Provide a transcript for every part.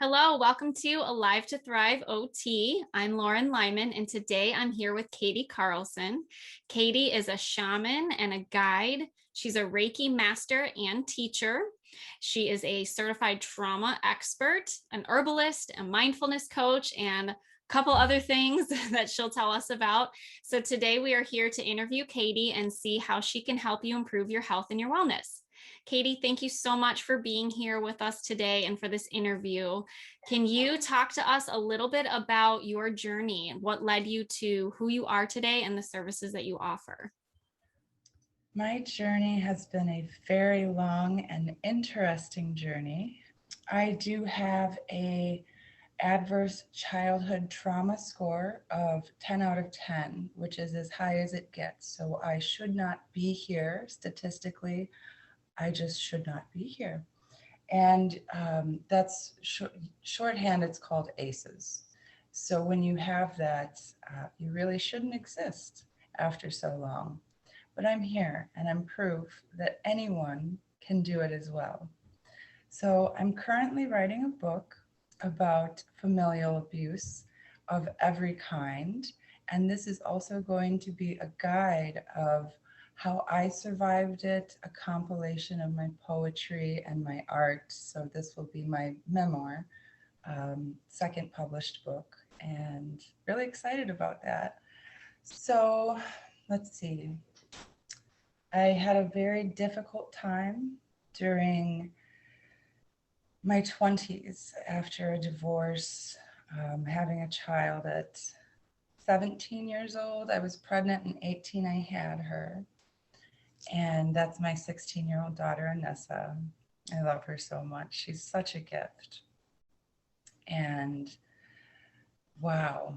Hello, welcome to Alive to Thrive OT. I'm Lauren Lyman, and today I'm here with Katy Carlson. Katy is a shaman and a guide. She's a Reiki master and teacher. She is a certified trauma expert, an herbalist, a mindfulness coach, and a couple other things that she'll tell us about. So today we are here to interview Katy and see how she can help you improve your health and your wellness. Katy, thank you so much for being here with us today and for this interview. Can you talk to us a little bit about your journey and what led you to who you are today and the services that you offer? My journey has been a very long and interesting journey. I do have a adverse childhood trauma score of 10 out of 10, which is as high as it gets. So I should not be here statistically. I just should not be here. And that's shorthand, it's called ACEs. So when you have that, you really shouldn't exist after so long. But I'm here and I'm proof that anyone can do it as well. So I'm currently writing a book about familial abuse of every kind. And this is also going to be a guide of how I survived it, a compilation of my poetry and my art. So this will be my memoir, second published book, and really excited about that. So let's see. I had a very difficult time during my 20s after a divorce, having a child at 17 years old. I was pregnant, and 18 I had her. And that's my 16-year-old daughter, Anessa. I love her so much. She's such a gift. And wow,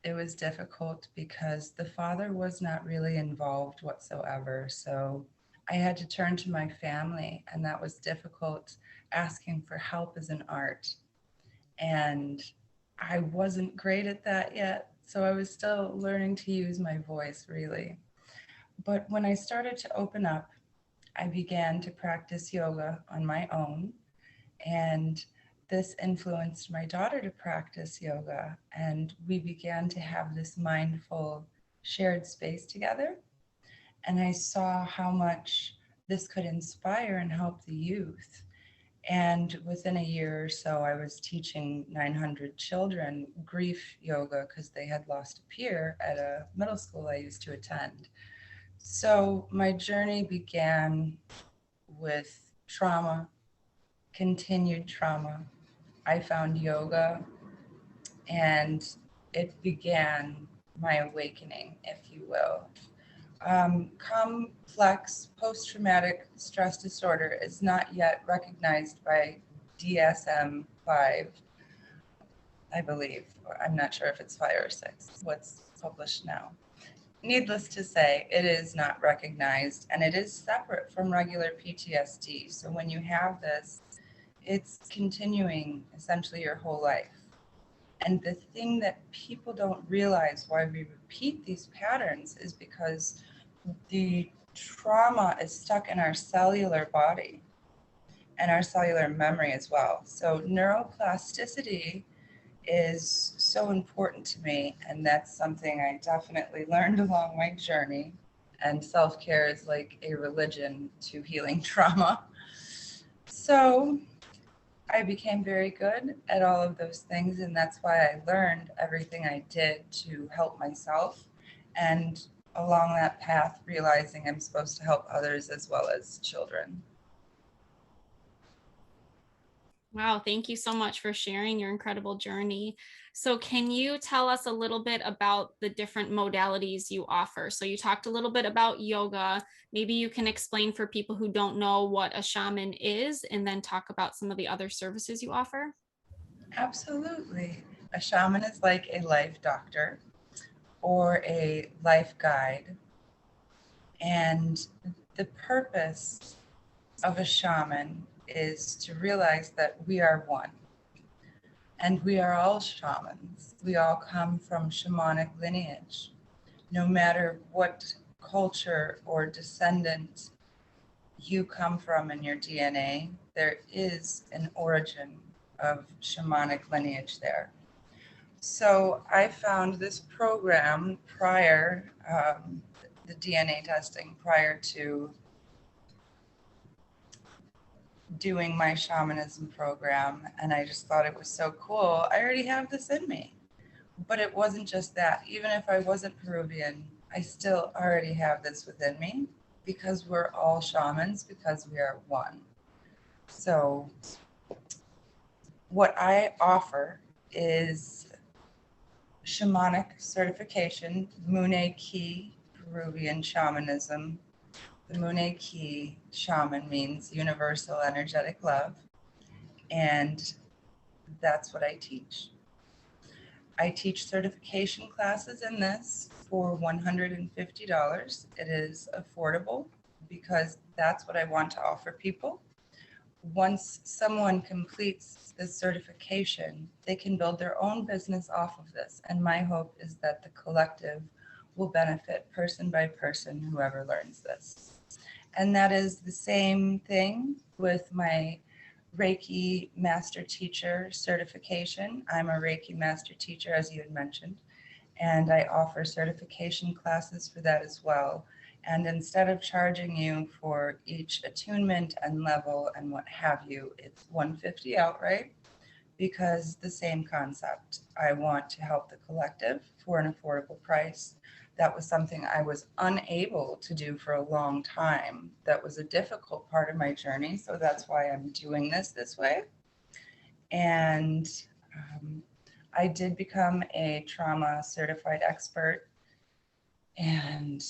it was difficult because the father was not really involved whatsoever. So I had to turn to my family, and that was difficult, asking for help as an art. And I wasn't great at that yet. So I was still learning to use my voice, really. But when I started to open up, I began to practice yoga on my own. And this influenced my daughter to practice yoga. And we began to have this mindful shared space together. And I saw how much this could inspire and help the youth. And within a year or so, I was teaching 900 children grief yoga because they had lost a peer at a middle school I used to attend. So my journey began with trauma, continued trauma. I found yoga, and it began my awakening, if you will. Complex post-traumatic stress disorder is not yet recognized by DSM-5, I believe. I'm not sure if it's 5 or 6, what's published now. Needless to say, it is not recognized, and it is separate from regular PTSD. So when you have this, it's continuing essentially your whole life. And the thing that people don't realize why we repeat these patterns is because the trauma is stuck in our cellular body and our cellular memory as well. So neuroplasticity is so important to me, and that's something I definitely learned along my journey. And self-care is like a religion to healing trauma. So I became very good at all of those things, and that's why I learned everything I did to help myself, and along that path realizing I'm supposed to help others as well as children. Wow, thank you so much for sharing your incredible journey. So can you tell us a little bit about the different modalities you offer? So you talked a little bit about yoga. Maybe you can explain for people who don't know what a shaman is, and then talk about some of the other services you offer. Absolutely. A shaman is like a life doctor or a life guide. And the purpose of a shaman is to realize that we are one. And we are all shamans. We all come from shamanic lineage. No matter what culture or descendant you come from in your DNA, there is an origin of shamanic lineage there. So I found this program prior, the DNA testing prior to doing my shamanism program, and I just thought it was so cool. I already have this in me. But it wasn't just that. Even if I wasn't Peruvian, I still already have this within me because we're all shamans, because we are one. So what I offer is shamanic certification, Munay-Ki Peruvian shamanism. The Munay-Ki shaman means universal energetic love, and that's what I teach. I teach certification classes in this for $150. It is affordable because that's what I want to offer people. Once someone completes this certification, they can build their own business off of this. And my hope is that the collective will benefit person by person, whoever learns this. And that is the same thing with my Reiki Master Teacher certification. I'm a Reiki Master Teacher, as you had mentioned, and I offer certification classes for that as well. And instead of charging you for each attunement and level and what have you, it's $150 outright because the same concept. I want to help the collective for an affordable price. That was something I was unable to do for a long time. That was a difficult part of my journey. So that's why I'm doing this way. And I did become a trauma certified expert. And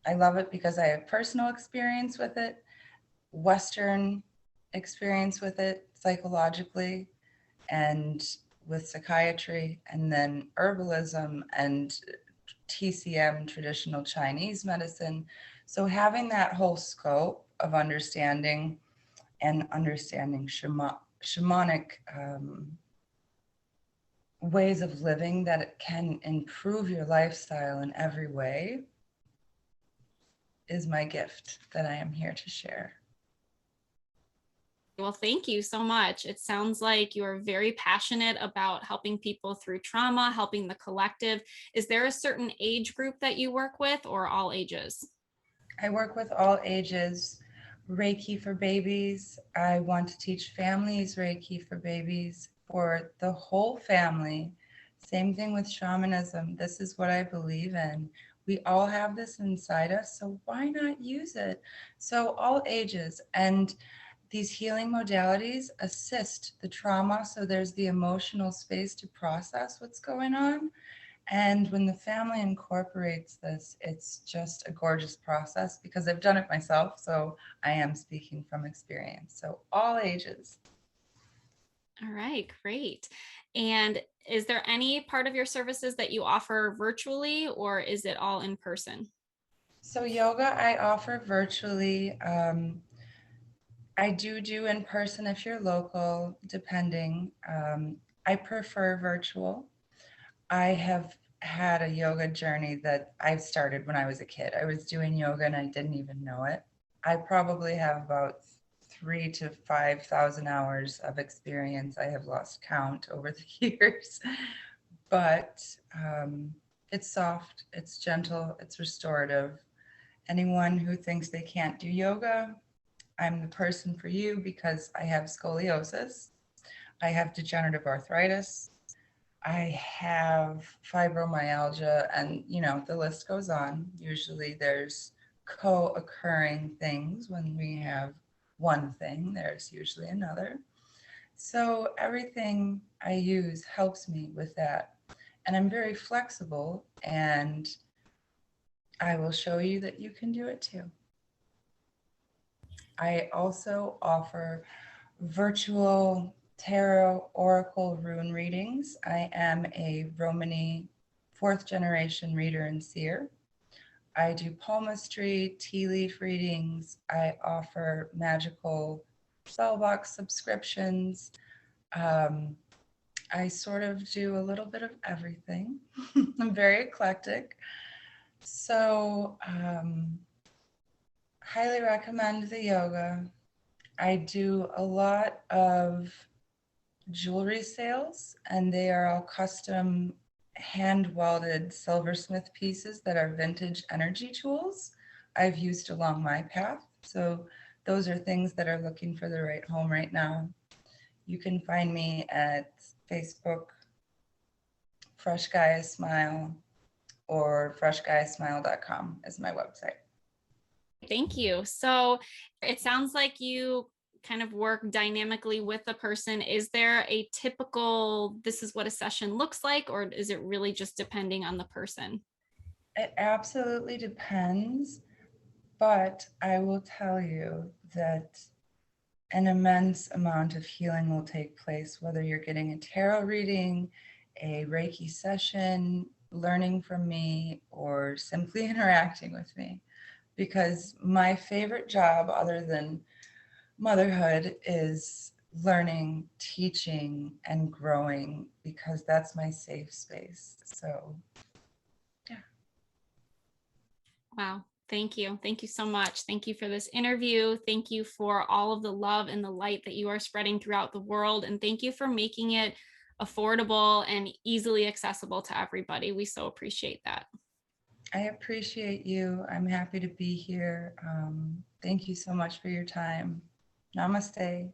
I love it because I have personal experience with it, Western experience with it psychologically, and with psychiatry, and then herbalism and TCM, traditional Chinese medicine. So having that whole scope of understanding and understanding shamanic ways of living that it can improve your lifestyle in every way is my gift that I am here to share. Well, thank you so much. It sounds like you're very passionate about helping people through trauma, helping the collective. Is there a certain age group that you work with, or all ages? I work with all ages. Reiki for babies. I want to teach families Reiki for babies, for the whole family. Same thing with shamanism. This is what I believe in. We all have this inside us, so why not use it? So all ages. And these healing modalities assist the trauma, so there's the emotional space to process what's going on. And when the family incorporates this, it's just a gorgeous process because I've done it myself, so I am speaking from experience. So all ages. All right, great. And is there any part of your services that you offer virtually, or is it all in person? So yoga I offer virtually. I do in person if you're local, depending. I prefer virtual. I have had a yoga journey that I started when I was a kid. I was doing yoga and I didn't even know it. I probably have about 3,000 to 5,000 hours of experience. I have lost count over the years, but it's soft, it's gentle, it's restorative. Anyone who thinks they can't do yoga, I'm the person for you because I have scoliosis, I have degenerative arthritis, I have fibromyalgia, and the list goes on. Usually there's co-occurring things. When we have one thing, there's usually another. So everything I use helps me with that. And I'm very flexible, and I will show you that you can do it too. I also offer virtual tarot oracle rune readings. I am a Romani 4th generation reader and seer. I do palmistry, tea leaf readings. I offer magical spell box subscriptions. I sort of do a little bit of everything. I'm very eclectic. So highly recommend the yoga. I do a lot of jewelry sales, and they are all custom hand welded silversmith pieces that are vintage energy tools I've used along my path. So those are things that are looking for the right home right now. You can find me at Facebook, Fresh Gaia Smile, or freshgaiasmile.com is my website. Thank you. So it sounds like you kind of work dynamically with the person. Is there a typical, this is what a session looks like, or is it really just depending on the person? It absolutely depends, but I will tell you that an immense amount of healing will take place, whether you're getting a tarot reading, a Reiki session, learning from me, or simply interacting with me. Because my favorite job, other than motherhood, is learning, teaching, and growing, because that's my safe space. So, yeah. Wow. Thank you. Thank you so much. Thank you for this interview. Thank you for all of the love and the light that you are spreading throughout the world. And thank you for making it affordable and easily accessible to everybody. We so appreciate that. I appreciate you. I'm happy to be here. Thank you so much for your time. Namaste.